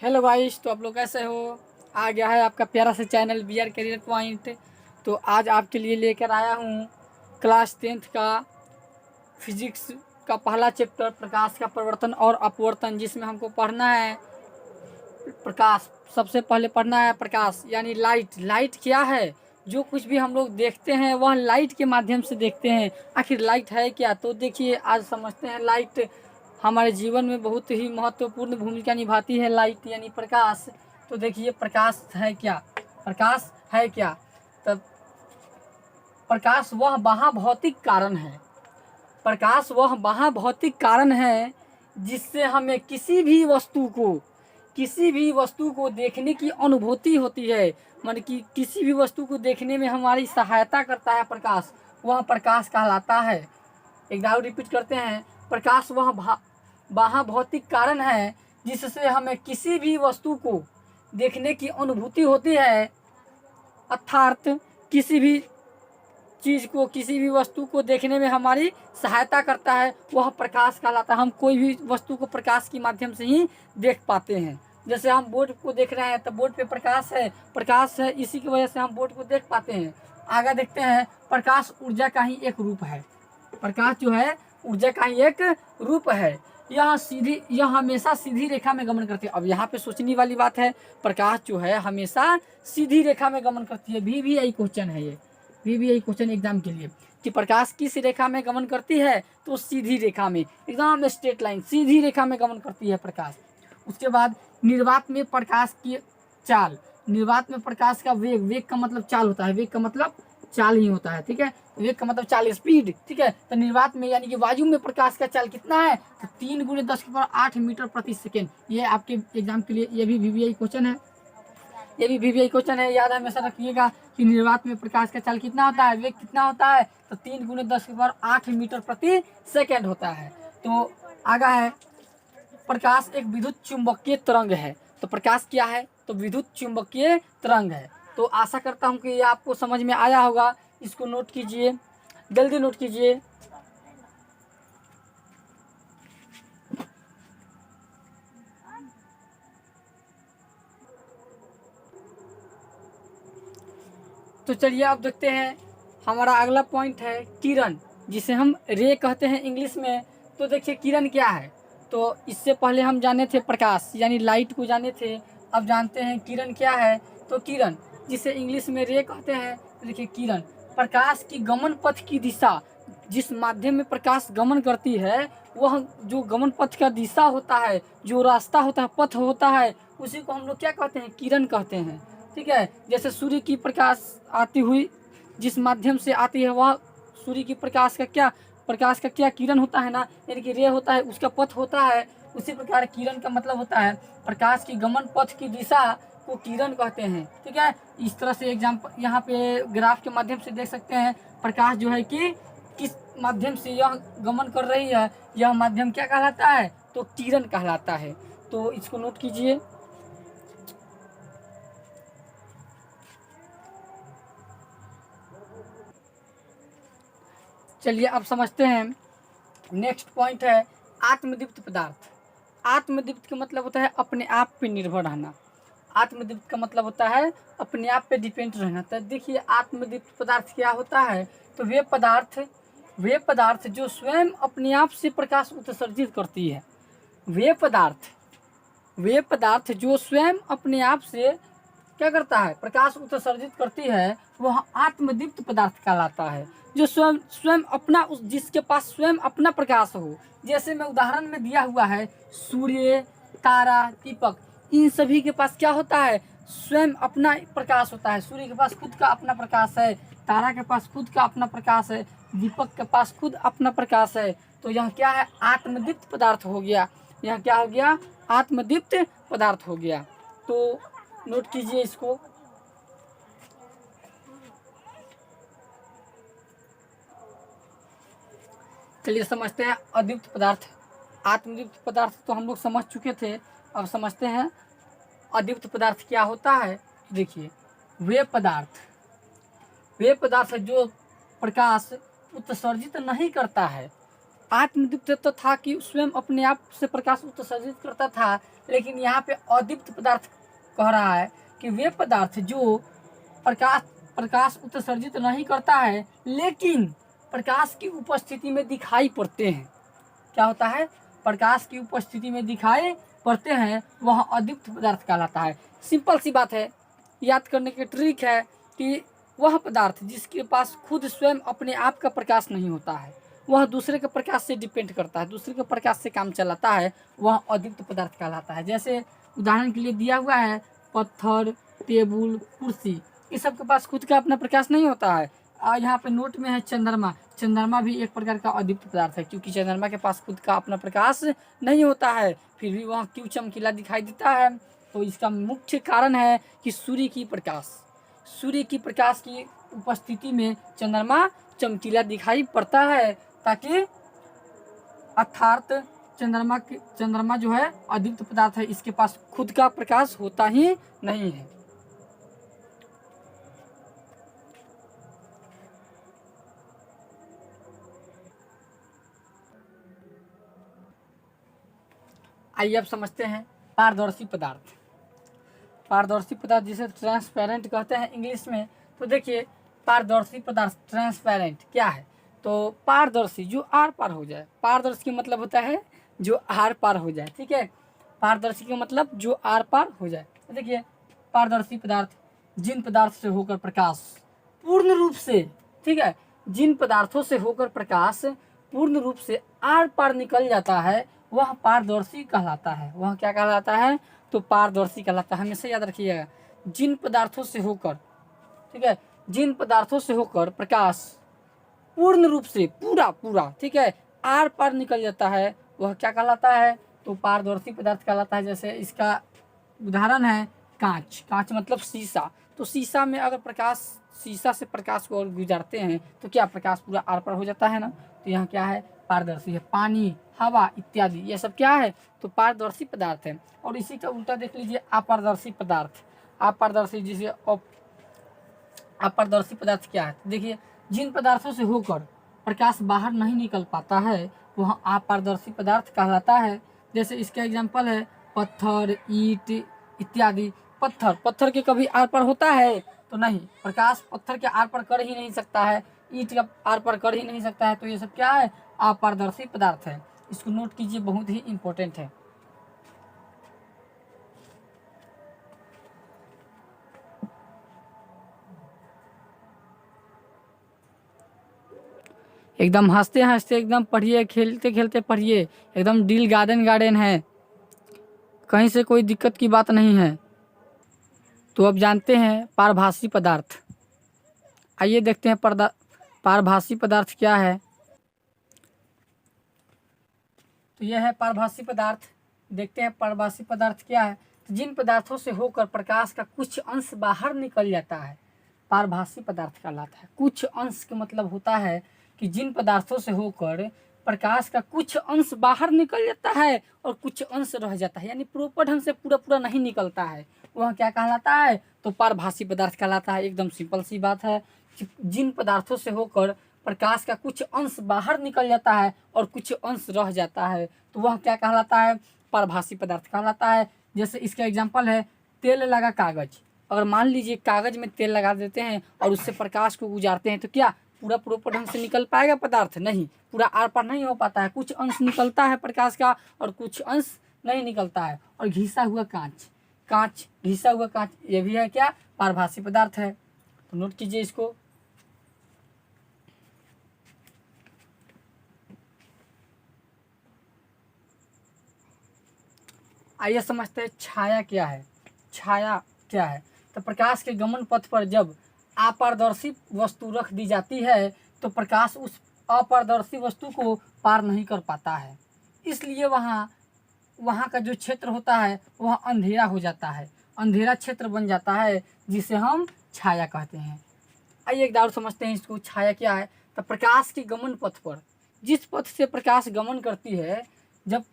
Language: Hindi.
हेलो गाइस, तो आप लोग कैसे हो। आ गया है आपका प्यारा सा channel B R career point. तो आज आपके लिए लेकर आया हूँ क्लास 10th का फिजिक्स का पहला चैप्टर प्रकाश का परिवर्तन और अपवर्तन, जिसमें हमको पढ़ना है प्रकाश। सबसे पहले पढ़ना है प्रकाश यानी लाइट। लाइट क्या है? जो कुछ भी हम लोग देखते हैं वह लाइट के माध्यम से देखते हैं। आखिर लाइट है क्या? तो देखिए आज समझते हैं। लाइट हमारे जीवन में बहुत ही महत्वपूर्ण भूमिका निभाती है, लाइट यानी प्रकाश। तो देखिए प्रकाश है क्या? प्रकाश है क्या? तब प्रकाश वह महाभौतिक कारण है। प्रकाश वह महाभौतिक कारण है जिससे हमें किसी भी वस्तु को देखने की अनुभूति होती है। मतलब कि किसी भी वस्तु को देखने में हमारी सहायता करता है प्रकाश, वह प्रकाश कहलाता है। एक बार रिपीट करते हैं। प्रकाश वह महाभौतिक कारण है जिससे हमें किसी भी वस्तु को देखने की अनुभूति होती है, अर्थात किसी भी चीज़ को, किसी भी वस्तु को देखने में हमारी सहायता करता है, वह प्रकाश कहलाता है। हम कोई भी वस्तु को प्रकाश के माध्यम से ही देख पाते हैं। जैसे हम बोर्ड को देख रहे हैं तो बोर्ड पे प्रकाश है, इसी की वजह से हम बोर्ड को देख पाते हैं। आगे देखते हैं। प्रकाश ऊर्जा का ही एक रूप है। प्रकाश जो है ऊर्जा का ही एक रूप है। यह हमेशा सीधी रेखा में गमन करती है। अब यहाँ पे सोचने वाली बात है, प्रकाश जो है हमेशा सीधी रेखा में गमन करती है। VVI क्वेश्चन है ये, VVI क्वेश्चन एग्जाम के लिए, कि प्रकाश किस रेखा में गमन करती है? तो सीधी रेखा में, एकदम स्ट्रेट लाइन सीधी रेखा में गमन करती है प्रकाश। उसके बाद निर्वात में प्रकाश की चाल। निर्वात में प्रकाश का वेग, वेग का मतलब चाल होता है, वेग का मतलब चाल ही होता है, ठीक है। वेग का मतलब चाल, स्पीड, ठीक है। तो निर्वात में यानी कि वायु में प्रकाश का चाल कितना है? तो 3 × 10⁸ मीटर प्रति सेकेंड। ये आपके एग्जाम के लिए ये भी VVI क्वेश्चन है, ये भी VVI क्वेश्चन है। याद हमेशा रखिएगा कि निर्वात में प्रकाश का चाल कितना होता है, वेग कितना होता है? तो 3 × 10⁸ मीटर प्रति सेकेंड होता है। तो आगा है प्रकाश एक विद्युत चुंबकीय तरंग है। तो प्रकाश क्या है? तो विद्युत चुंबकीय तरंग है। तो आशा करता हूँ कि ये आपको समझ में आया होगा। इसको नोट कीजिए, जल्दी नोट कीजिए। तो चलिए अब देखते हैं। हमारा अगला पॉइंट है किरण, जिसे हम रे कहते हैं इंग्लिश में। तो देखिए किरण क्या है। तो इससे पहले हम जाने थे प्रकाश यानी लाइट को जाने थे, अब जानते हैं किरण क्या है। तो किरण जिसे इंग्लिश में रे कहते हैं। तो देखिए किरण प्रकाश की गमन पथ की दिशा, जिस माध्यम में प्रकाश गमन करती है, वह जो गमन पथ का दिशा होता है, जो रास्ता होता है, पथ होता है, उसी को हम लोग क्या कहते हैं? किरण कहते हैं, ठीक है। जैसे सूर्य की प्रकाश आती हुई जिस माध्यम से आती है, वह सूर्य की प्रकाश का क्या किरण होता है ना, यानी कि रे होता है, उसका पथ होता है। उसी प्रकार किरण का मतलब होता है प्रकाश की गमन पथ की दिशा को किरण कहते हैं, ठीक है। इस तरह से एग्जाम्पल यहाँ पे ग्राफ के माध्यम से देख सकते हैं। प्रकाश जो है कि किस माध्यम से यह गमन कर रही है, यह माध्यम क्या कहलाता है? तो किरण कहलाता है। तो इसको नोट कीजिए। चलिए अब समझते हैं। नेक्स्ट पॉइंट है आत्मदीप्त पदार्थ। आत्मदीप्त का मतलब होता है अपने आप पे निर्भर रहना। आत्मदीप्त का मतलब होता है अपने आप पे डिपेंड रहना। तो देखिए आत्मदीप्त पदार्थ क्या होता है। तो वे पदार्थ जो स्वयं अपने आप से प्रकाश उत्सर्जित करती है। वे पदार्थ जो स्वयं अपने आप से क्या करता है? प्रकाश उत्सर्जित करती है, वह आत्मदीप्त पदार्थ कहलाता है। जो स्वयं स्वयं अपना जिसके पास स्वयं अपना प्रकाश हो। जैसे मैं उदाहरण में दिया हुआ है सूर्य, तारा, दीपक, इन सभी के पास क्या होता है? स्वयं अपना प्रकाश होता है। सूर्य के पास खुद का अपना प्रकाश है, तारा के पास खुद का अपना प्रकाश है, दीपक के पास खुद अपना प्रकाश है। तो यह क्या है? आत्मदीप्त पदार्थ हो गया। यह क्या हो गया? आत्मदीप्त पदार्थ हो गया। तो नोट कीजिए इसको। चलिए समझते हैं अदीप्त पदार्थ। आत्मदीप्त पदार्थ तो हम लोग समझ चुके थे, अब समझते हैं अदीप्त पदार्थ क्या होता है। देखिए वे पदार्थ जो प्रकाश उत्सर्जित नहीं करता है, आत्मदीप्त तो था कि स्वयं अपने आप से प्रकाश उत्सर्जित करता था, लेकिन यहाँ पे अदीप्त पदार्थ कह रहा है कि वे पदार्थ जो प्रकाश प्रकाश उत्सर्जित नहीं करता है लेकिन प्रकाश की उपस्थिति में दिखाई पड़ते हैं। क्या होता है? प्रकाश की उपस्थिति में दिखाई पड़ते हैं, वह अदीप्त पदार्थ कहलाता है। सिंपल सी बात है, याद करने की ट्रिक है कि वह पदार्थ जिसके पास खुद स्वयं अपने आप का प्रकाश नहीं होता है, वह दूसरे के प्रकाश से डिपेंड करता है, दूसरे के प्रकाश से काम चलाता है, वह अदीप्त पदार्थ कहलाता है। जैसे उदाहरण के लिए दिया हुआ है पत्थर, टेबुल, कुर्सी, इस सब के पास खुद का अपना प्रकाश नहीं होता है। यहाँ पे नोट में है चंद्रमा, चंद्रमा भी एक प्रकार का अदीप्त पदार्थ है, क्योंकि चंद्रमा के पास खुद का अपना प्रकाश नहीं होता है, फिर भी वह क्यों चमकीला दिखाई देता है? तो इसका मुख्य कारण है कि सूर्य की प्रकाश की उपस्थिति में चंद्रमा चमकीला दिखाई पड़ता है, ताकि अर्थात चंद्रमा जो है अदीप्त पदार्थ है, इसके पास खुद का प्रकाश होता ही नहीं है। आइए अब समझते हैं पारदर्शी पदार्थ। पारदर्शी पदार्थ जिसे ट्रांसपेरेंट कहते हैं इंग्लिश में। तो देखिए पारदर्शी पदार्थ ट्रांसपेरेंट क्या है? तो पारदर्शी जो आर पार हो जाए, पारदर्शी का मतलब होता है जो आर पार हो जाए, ठीक है। पारदर्शी का मतलब जो आर पार हो जाए। तो देखिए पारदर्शी पदार्थ जिन पदार्थ से होकर प्रकाश पूर्ण रूप से, ठीक है, जिन पदार्थों से होकर प्रकाश पूर्ण रूप से आर पार निकल जाता है वह पारदर्शी कहलाता है। वह क्या कहलाता है? तो पारदर्शी कहलाता है। हमेशा याद रखिएगा, जिन पदार्थों से होकर, ठीक है, जिन पदार्थों से होकर प्रकाश पूर्ण रूप से पूरा, ठीक है, आर पार निकल जाता है वह क्या कहलाता है? तो पारदर्शी पदार्थ कहलाता है। जैसे इसका उदाहरण है कांच। कांच मतलब शीशा। तो शीशा में अगर शीशा से प्रकाश को गुजारते हैं तो क्या प्रकाश पूरा आर पार हो जाता है ना। तो यहाँ क्या है? पारदर्शी है। पानी, हवा इत्यादि ये सब क्या है? तो पारदर्शी पदार्थ है। और इसी का उल्टा देख लीजिए अपारदर्शी पदार्थ। अपारदर्शी जिसे अपारदर्शी पदार्थ क्या है? तो देखिए जिन पदार्थों से होकर प्रकाश बाहर नहीं निकल पाता है वह अपारदर्शी पदार्थ कहलाता है। जैसे इसका एग्जाम्पल है पत्थर, ईंट इत्यादि। पत्थर के कभी आर पार होता है? तो नहीं, प्रकाश पत्थर के आर पार कर ही नहीं सकता है, ईंट का आर पार कर ही नहीं सकता है। तो ये सब क्या है? अपारदर्शी पदार्थ है। इसको नोट कीजिए, बहुत ही इंपॉर्टेंट है। एकदम हंसते हंसते एकदम पढ़िए, खेलते खेलते पढ़िए, एकदम दिल गार्डन है, कहीं से कोई दिक्कत की बात नहीं है। तो अब जानते हैं पारभासी पदार्थ। आइए देखते हैं पारभासी पदार्थ क्या है। तो यह है पारभासी पदार्थ। देखते हैं पारभासी पदार्थ क्या है। तो जिन पदार्थों से होकर प्रकाश का कुछ अंश बाहर निकल जाता है पारभासी पदार्थ कहलाता है। कुछ अंश का मतलब होता है कि जिन पदार्थों से होकर प्रकाश का कुछ अंश बाहर निकल जाता है और कुछ अंश रह जाता है, यानी प्रॉपर ढंग से पूरा नहीं निकलता है, वह क्या कहलाता है? तो पारभासी पदार्थ कहलाता है। एकदम सिंपल सी बात है। जिन पदार्थों से होकर प्रकाश का कुछ अंश बाहर निकल जाता है और कुछ अंश रह जाता है तो वह क्या कहलाता है? पारभासी पदार्थ कहलाता है। जैसे इसका एग्जाम्पल है तेल लगा कागज। अगर मान लीजिए कागज में तेल लगा देते हैं और उससे प्रकाश को गुजारते हैं तो क्या पूरा प्रॉपर ढंग से निकल पाएगा पदार्थ? नहीं, पूरा आर पार नहीं हो पाता है। कुछ अंश निकलता है प्रकाश का और कुछ अंश नहीं निकलता है। और घिसा हुआ घिसा हुआ कांच ये भी है क्या? पारभासी पदार्थ है। तो नोट कीजिए इसको। आइए समझते हैं छाया क्या है। छाया क्या है? तो प्रकाश के गमन पथ पर जब अपारदर्शी वस्तु रख दी जाती है तो प्रकाश उस अपारदर्शी वस्तु को पार नहीं कर पाता है, इसलिए वहाँ का जो क्षेत्र होता है वह अंधेरा हो जाता है, अंधेरा क्षेत्र बन जाता है, जिसे हम छाया कहते हैं। आइए एक और समझते हैं इसको, छाया क्या है। तो प्रकाश के गमन पथ पर जिस पथ से प्रकाश गमन करती है, जब